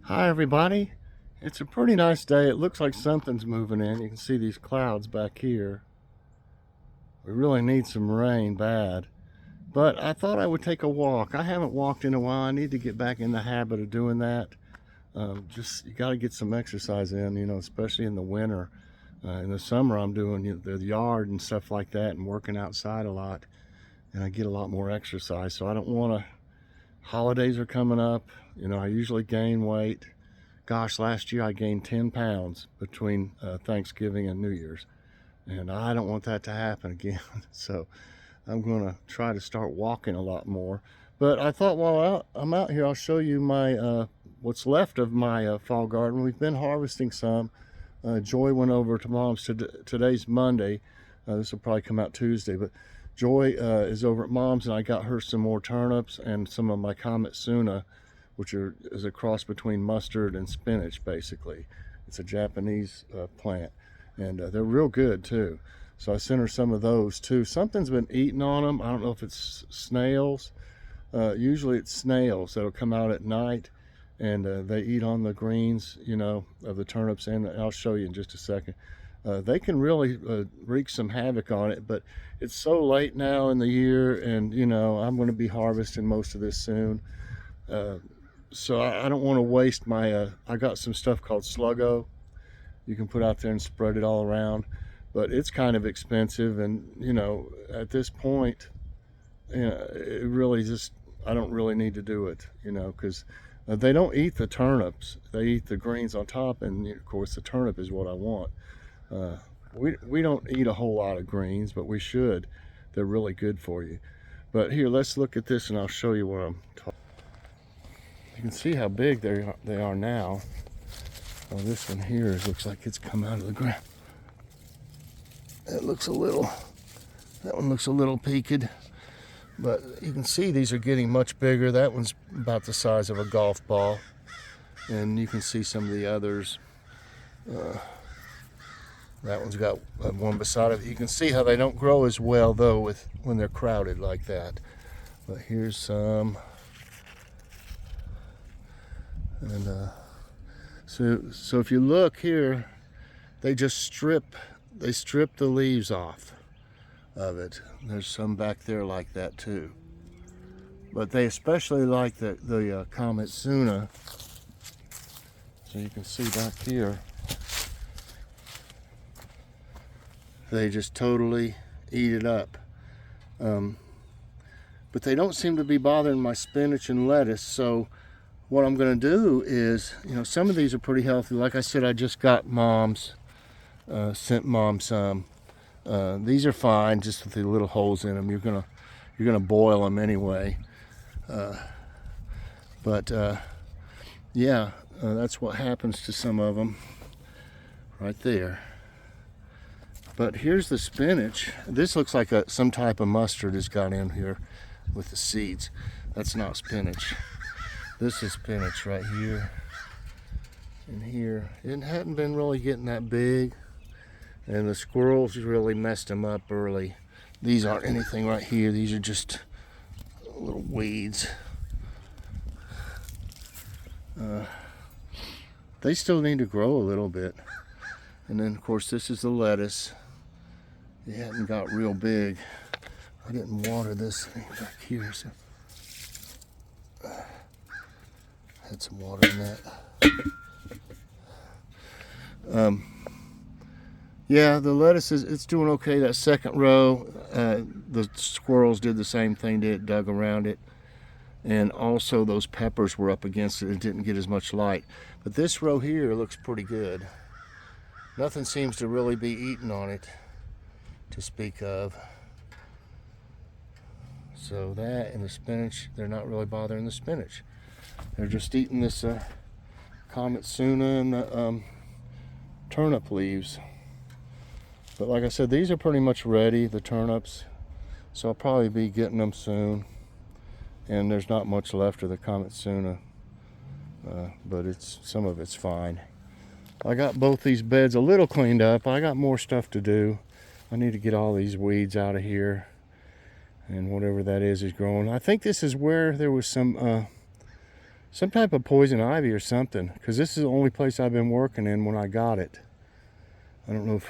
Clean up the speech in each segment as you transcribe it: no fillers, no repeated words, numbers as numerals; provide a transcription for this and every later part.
Hi everybody. It's a pretty nice day. It looks like something's moving in. You can see these clouds back here. We really need some rain bad. But I thought I would take a walk. I haven't walked in a while. I need to get back in the habit of doing that. You got to get some exercise in, especially in the winter. In the summer I'm doing the yard and stuff like that and working outside a lot. And I get a lot more exercise. So I don't want to, holidays are coming up. I usually gain weight. Gosh, last year I gained 10 pounds between Thanksgiving and New Year's. And I don't want that to happen again. So I'm going to try to start walking a lot more. But I thought while I'm out here, I'll show you my what's left of my fall garden. We've been harvesting some. Joy went over to Mom's. Today's Monday. This will probably come out Tuesday. But Joy is over at Mom's, and I got her some more turnips and some of my Komatsuna, which is a cross between mustard and spinach, basically. It's a Japanese plant, and they're real good too. So I sent her some of those too. Something's been eating on them. I don't know if it's snails. Usually it's snails that'll come out at night, and they eat on the greens, of the turnips, and I'll show you in just a second. They can really wreak some havoc on it, but it's so late now in the year, and I'm going to be harvesting most of this soon. So I don't want to waste my, I got some stuff called Sluggo. You can put out there and spread it all around, but it's kind of expensive, and at this point, it really just, I don't really need to do it, because they don't eat the turnips. They eat the greens on top, and of course the turnip is what I want. We don't eat a whole lot of greens, but we should. They're really good for you. But here, let's look at this and I'll show you what I'm talking. You can see how big they are now. Oh, this one here looks like it's come out of the ground. That one looks a little peaked. But you can see these are getting much bigger. That one's about the size of a golf ball. And you can see some of the others. That one's got one beside it. You can see how they don't grow as well though when they're crowded like that. But here's some. And so if you look here, they strip the leaves off of it. There's some back there like that too. But they especially like the Komatsuna. So you can see back here, they just totally eat it up. But they don't seem to be bothering my spinach and lettuce. So what I'm going to do is, some of these are pretty healthy. Like I said, I just got Mom's, sent Mom some. These are fine, just with the little holes in them. You're gonna boil them anyway. Yeah, that's what happens to some of them, right there. But here's the spinach. This looks like some type of mustard has got in here with the seeds. That's not spinach. This is spinach right here and here. It hadn't been really getting that big, and the squirrels really messed them up early. These aren't anything right here. These are just little weeds. They still need to grow a little bit. And then of course this is the lettuce. It hadn't got real big. I didn't water this thing back here, so had some water in that. Yeah, the lettuce it's doing okay. That second row, the squirrels did the same thing, dug around it. And also those peppers were up against it and didn't get as much light. But this row here looks pretty good. Nothing seems to really be eating on it to speak of. So that and the spinach, they're not really bothering the spinach. They're just eating this Komatsuna and the turnip leaves. But like I said, these are pretty much ready, the turnips. So I'll probably be getting them soon. And there's not much left of the Komatsuna, but some of it's fine. I got both these beds a little cleaned up. I got more stuff to do. I need to get all these weeds out of here, and whatever that is growing. I think this is where there was some some type of poison ivy or something, because this is the only place I've been working in when I got it. I don't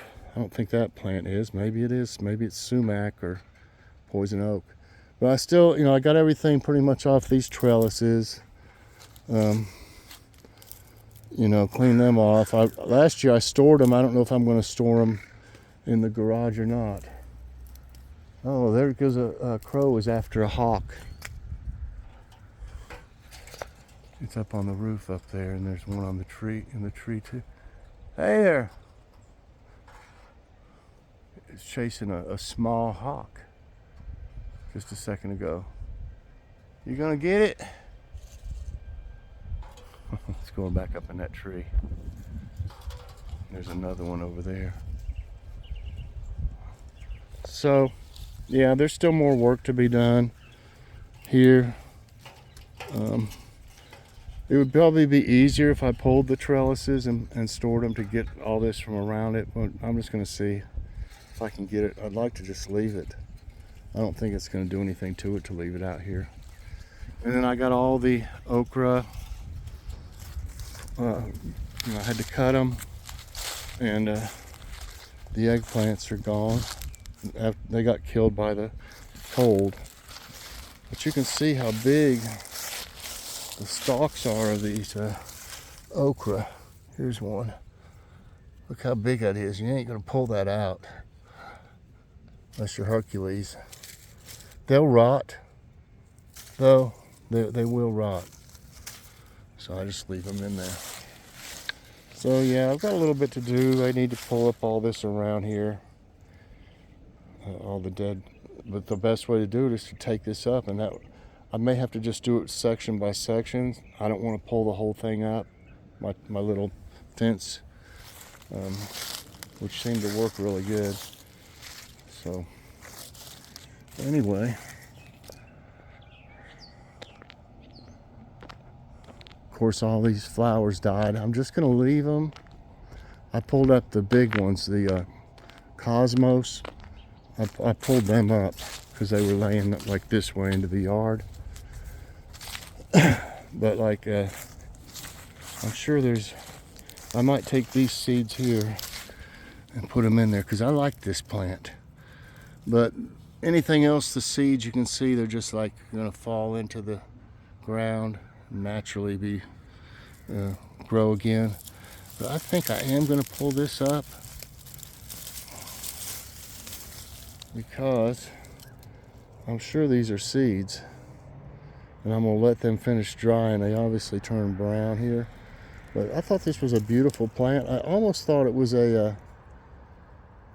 think that plant is. Maybe it is. Maybe it's sumac or poison oak. But I still, I got everything pretty much off these trellises. Clean them off. Last year I stored them. I don't know if I'm going to store them in the garage or not. Oh, there goes a crow is after a hawk. It's up on the roof up there, and there's one on the tree, in the tree too. Hey there! It's chasing a small hawk just a second ago. You gonna get it? It's going back up in that tree. There's another one over there. So, yeah, there's still more work to be done here. It would probably be easier if I pulled the trellises and stored them to get all this from around it, but I'm just going to see if I can get it. I'd like to just leave it. I don't think it's going to do anything to it to leave it out here. And then I got all the okra. I had to cut them, and the eggplants are gone. They got killed by the cold. But you can see how big the stalks are of these okra. Here's one. Look how big that is. You ain't gonna pull that out unless you're Hercules. They'll rot, though. They will rot. So I just leave them in there. So yeah, I've got a little bit to do. I need to pull up all this around here. All the dead. But the best way to do it is to take this up, and that I may have to just do it section by section. I don't want to pull the whole thing up. My little fence, which seemed to work really good. So anyway, of course, all these flowers died. I'm just going to leave them. I pulled up the big ones, the cosmos. I pulled them up because they were laying like this way into the yard. But like, I'm sure I might take these seeds here and put them in there because I like this plant. But anything else, the seeds, you can see they're just like going to fall into the ground and naturally grow again. But I think I am going to pull this up because I'm sure these are seeds, and I'm going to let them finish drying. They obviously turn brown here, but I thought this was a beautiful plant. I almost thought it was a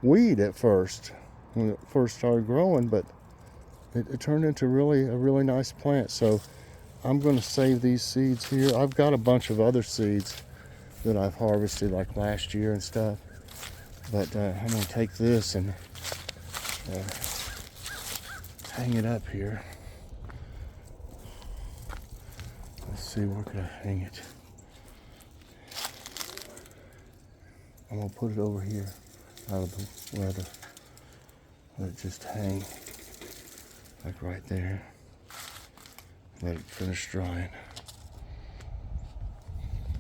weed at first when it first started growing, but it turned into a really nice plant. So I'm going to save these seeds here. I've got a bunch of other seeds that I've harvested like last year and stuff, but I'm going to take this and hang it up here. Let's see, where could I hang it? I'm gonna put it over here out of the weather. Let it just hang like right there. Let it finish drying.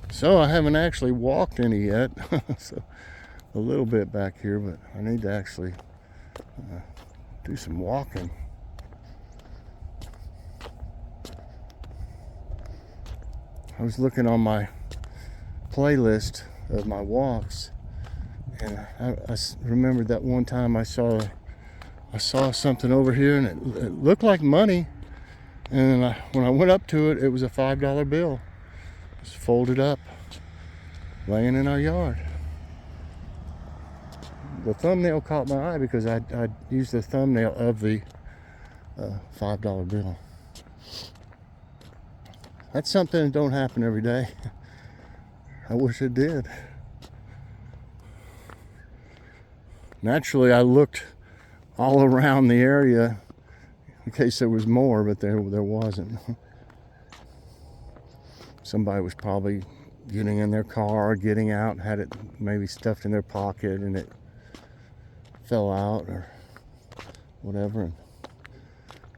So I haven't actually walked any yet. So a little bit back here, but I need to actually do some walking. I was looking on my playlist of my walks, and I remembered that one time I saw something over here, and it looked like money. And when I went up to it, it was a $5 bill, just folded up, laying in our yard. The thumbnail caught my eye because I used the thumbnail of the $5 bill. That's something that don't happen every day. I wish it did. Naturally, I looked all around the area in case there was more, but there wasn't. Somebody was probably getting in their car or getting out, had it maybe stuffed in their pocket, and it fell out or whatever,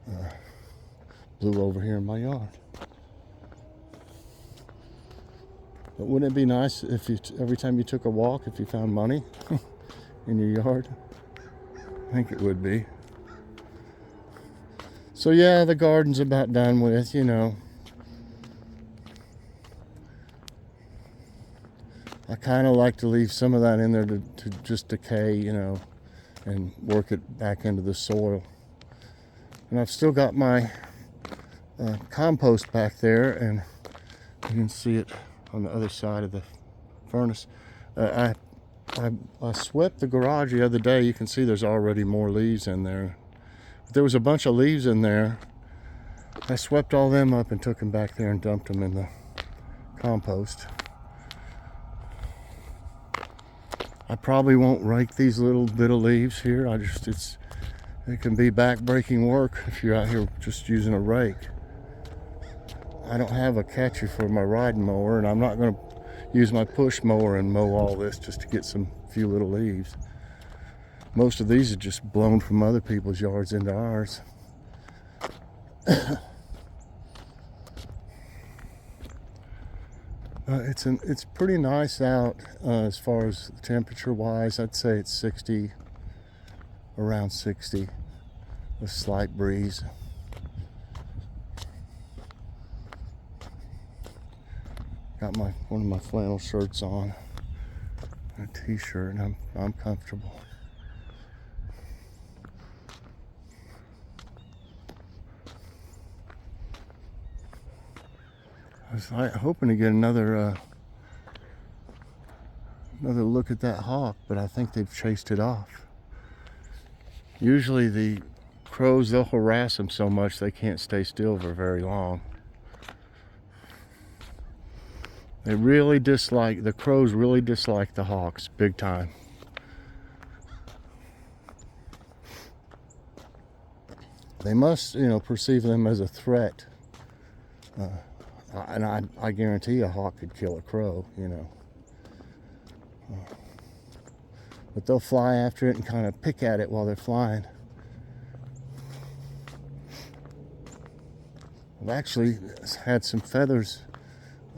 and blew over here in my yard. But wouldn't it be nice if you, every time you took a walk, if you found money in your yard? I think it would be. So yeah, the garden's about done with, you know. I kind of like to leave some of that in there to just decay, you know, and work it back into the soil. And I've still got my compost back there, and you can see it on the other side of the furnace. I swept the garage the other day. You can see there's already more leaves in there. There was a bunch of leaves in there. I swept all them up and took them back there and dumped them in the compost. I probably won't rake these little bit of leaves here. It can be back-breaking work if you're out here just using a rake. I don't have a catcher for my riding mower, and I'm not going to use my push mower and mow all this just to get some few little leaves. Most of these are just blown from other people's yards into ours. It's pretty nice out as far as temperature wise. I'd say it's 60, around 60, a slight breeze. Got one of my flannel shirts on, and a t-shirt, and I'm comfortable. I was hoping to get another look at that hawk, but I think they've chased it off. Usually the crows, they'll harass them so much they can't stay still for very long. The crows really dislike the hawks big time. They must, you know, perceive them as a threat. And I guarantee a hawk could kill a crow, you know. But they'll fly after it and kind of pick at it while they're flying. I've actually had some feathers,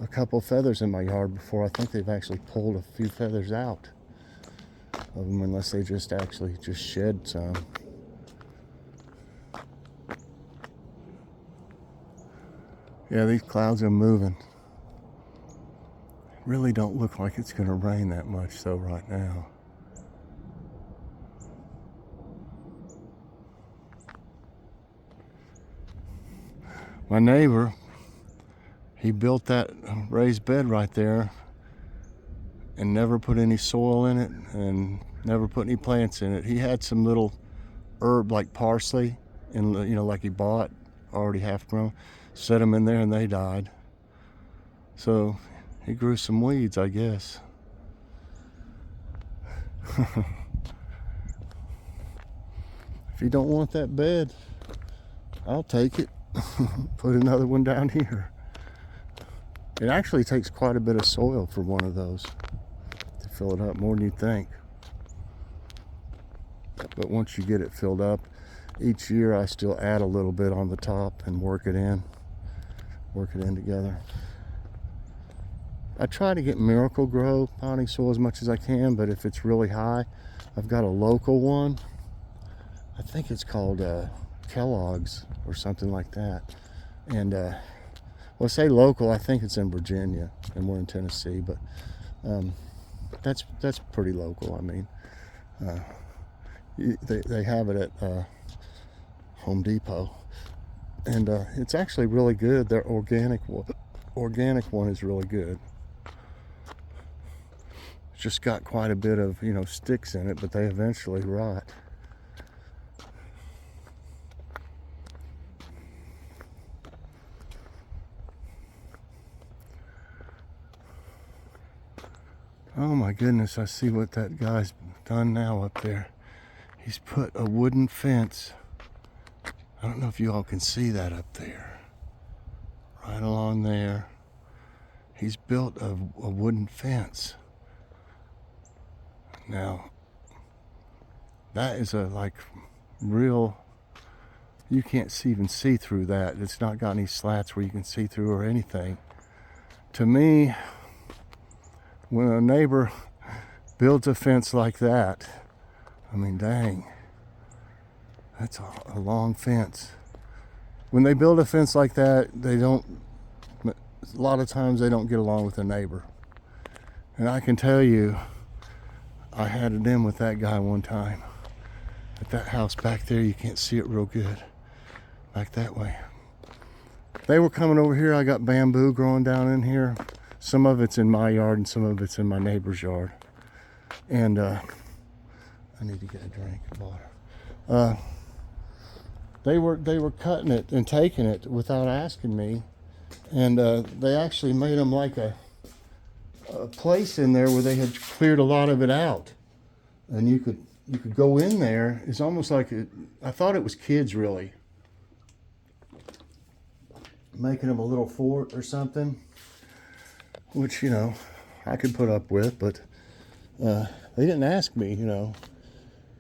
a couple feathers in my yard before. I think they've actually pulled a few feathers out of them, unless they just shed some. Yeah, these clouds are moving. Really don't look like it's going to rain that much though right now. My neighbor, he built that raised bed right there and never put any soil in it and never put any plants in it. He had some little herb like parsley, and you know, like he bought already half grown. Set them in there and they died. So he grew some weeds, I guess. If you don't want that bed, I'll take it. Put another one down here. It actually takes quite a bit of soil for one of those to fill it up, more than you'd think. But once you get it filled up, each year I still add a little bit on the top and work it in together. I try to get Miracle Grow potting soil as much as I can, but if it's really high, I've got a local one. I think it's called Kellogg's or something like that. And well, say local, I think it's in Virginia and we're in Tennessee, but that's pretty local. I mean, they have it at Home Depot, and it's actually really good. Their organic one is really good. It's just got quite a bit of, you know, sticks in it, but they eventually rot. Oh my goodness, I see what that guy's done now up there. He's put a wooden fence. I don't know if you all can see that up there. Right along there. He's built a wooden fence. Now, that is a like real, you can't even see through that. It's not got any slats where you can see through or anything. To me, when a neighbor builds a fence like that, I mean, dang, that's a long fence. When they build a fence like that, a lot of times they don't get along with the neighbor. And I can tell you, I had it in with that guy one time. At that house back there, you can't see it real good. Back that way. They were coming over here. I got bamboo growing down in here. Some of it's in my yard and some of it's in my neighbor's yard. And I need to get a drink of water. They were cutting it and taking it without asking me. And they actually made them like a place in there where they had cleared a lot of it out. And you could go in there. It's almost like I thought it was kids really. Making them a little fort or something, which, you know, I could put up with, but they didn't ask me, you know,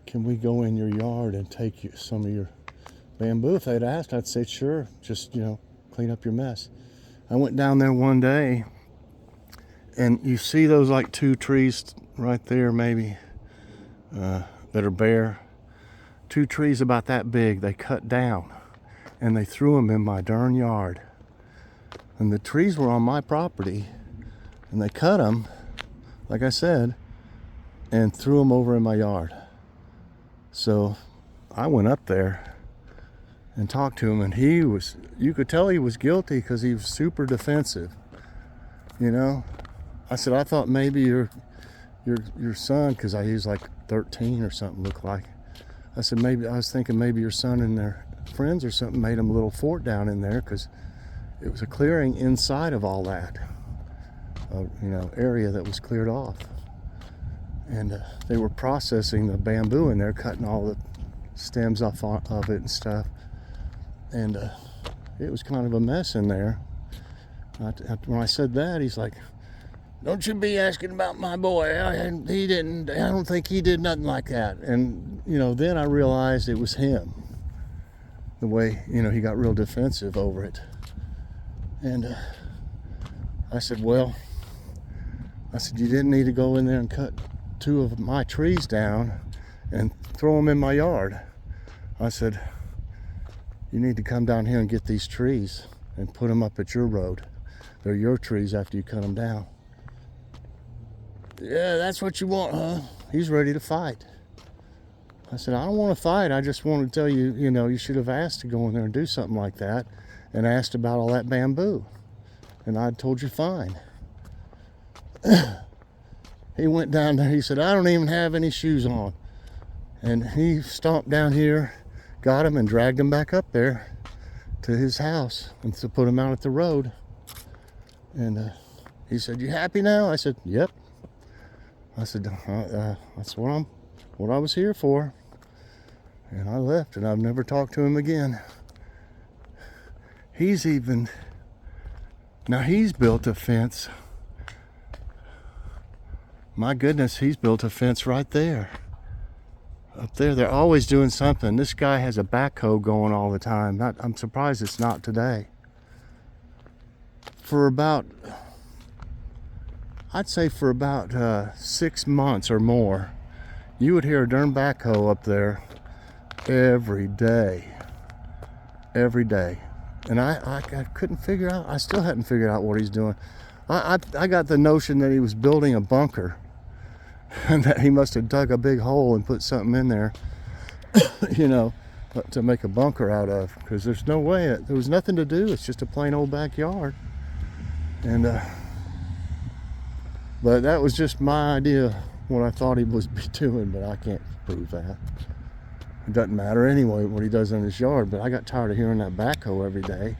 can we go in your yard and take some of your bamboo? If they'd asked, I'd say sure, just, you know, clean up your mess. I went down there one day, and you see those like 2 trees right there maybe that are bare. 2 trees about that big they cut down, and they threw them in my darn yard. And the trees were on my property, and they cut them, like I said, and threw them over in my yard. So I went up there and talked to him, and you could tell he was guilty because he was super defensive. You know, I said, I thought maybe your son, because he was like 13 or something, looked like. I said, I was thinking maybe your son and their friends or something made him a little fort down in there, because it was a clearing inside of all that, you know, area that was cleared off. And they were processing the bamboo in there, cutting all the stems off of it and stuff. And it was kind of a mess in there. When I said that, he's like, don't you be asking about my boy. I don't think he did nothing like that. And, you know, then I realized it was him. The way, you know, he got real defensive over it. And I said, you didn't need to go in there and cut 2 of my trees down and throw them in my yard. I said, you need to come down here and get these trees and put them up at your road. They're your trees after you cut them down. Yeah, that's what you want, huh? He's ready to fight. I said, I don't want to fight. I just want to tell you, you know, you should have asked to go in there and do something like that, and asked about all that bamboo. And I told you fine. He went down there. He said, I don't even have any shoes on. And he stomped down here, got him, and dragged him back up there to his house and to put him out at the road. And he said, you happy now? I said, yep. I said, that's what I was here for. And I left, and I've never talked to him again. He's built a fence. My goodness, he's built a fence right there. Up there, they're always doing something. This guy has a backhoe going all the time. I'm surprised it's not today. I'd say for about 6 months or more, you would hear a darn backhoe up there every day. Every day. And I couldn't figure out, I still hadn't figured out what he's doing. I got the notion that he was building a bunker, and that he must have dug a big hole and put something in there, you know, to make a bunker out of, because there's no way, there was nothing to do. It's just a plain old backyard. And but that was just my idea, what I thought he was doing, but I can't prove that. It doesn't matter anyway what he does in his yard. But I got tired of hearing that backhoe every day.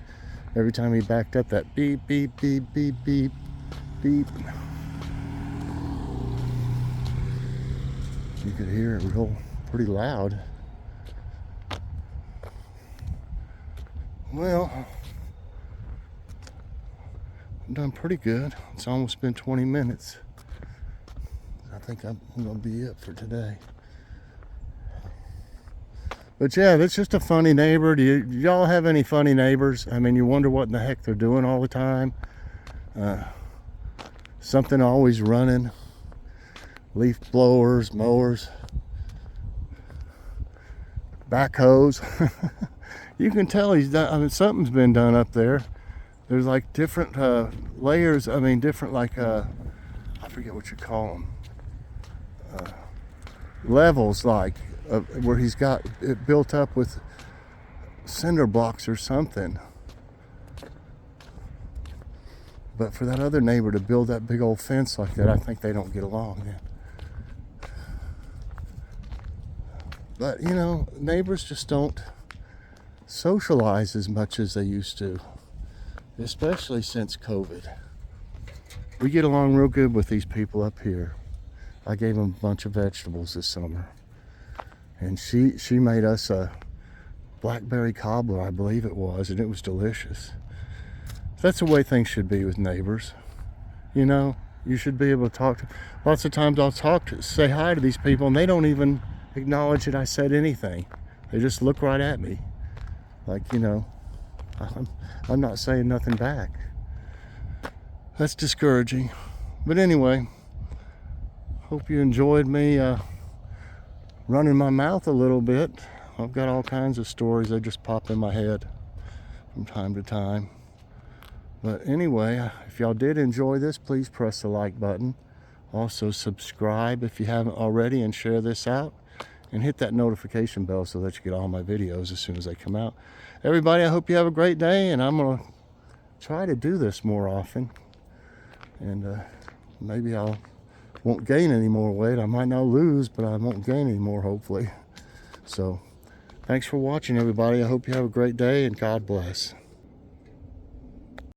Every time he backed up, that beep, beep, beep, beep, beep, beep. You could hear it pretty loud. Well, I've done pretty good. It's almost been 20 minutes. I think I'm gonna be it for today. But yeah, that's just a funny neighbor. Do y'all have any funny neighbors? I mean, you wonder what in the heck they're doing all the time. something always running. Leaf blowers, mowers, backhoes. You can tell he's done, I mean, something's been done up there. There's like different layers, I mean different like, I forget what you call them. Levels like, where he's got it built up with cinder blocks or something. But for that other neighbor to build that big old fence like that, I think they don't get along then. But you know, neighbors just don't socialize as much as they used to, especially since COVID. We get along real good with these people up here. I gave them a bunch of vegetables this summer. And she made us a blackberry cobbler, I believe it was, and it was delicious. That's the way things should be with neighbors. You know, you should be able to talk to, lots of times I'll say hi to these people and they don't even acknowledge that I said anything. They just look right at me. Like, you know, I'm not saying nothing back. That's discouraging. But anyway, hope you enjoyed me running my mouth a little bit. I've got all kinds of stories that just pop in my head from time to time. But anyway, if y'all did enjoy this, please press the like button. Also subscribe if you haven't already, and share this out. And hit that notification bell so that you get all my videos as soon as they come out. Everybody, I hope you have a great day, and I'm going to try to do this more often. And maybe I won't gain any more weight. I might not lose, but I won't gain any more, hopefully. So, thanks for watching, everybody. I hope you have a great day, and God bless.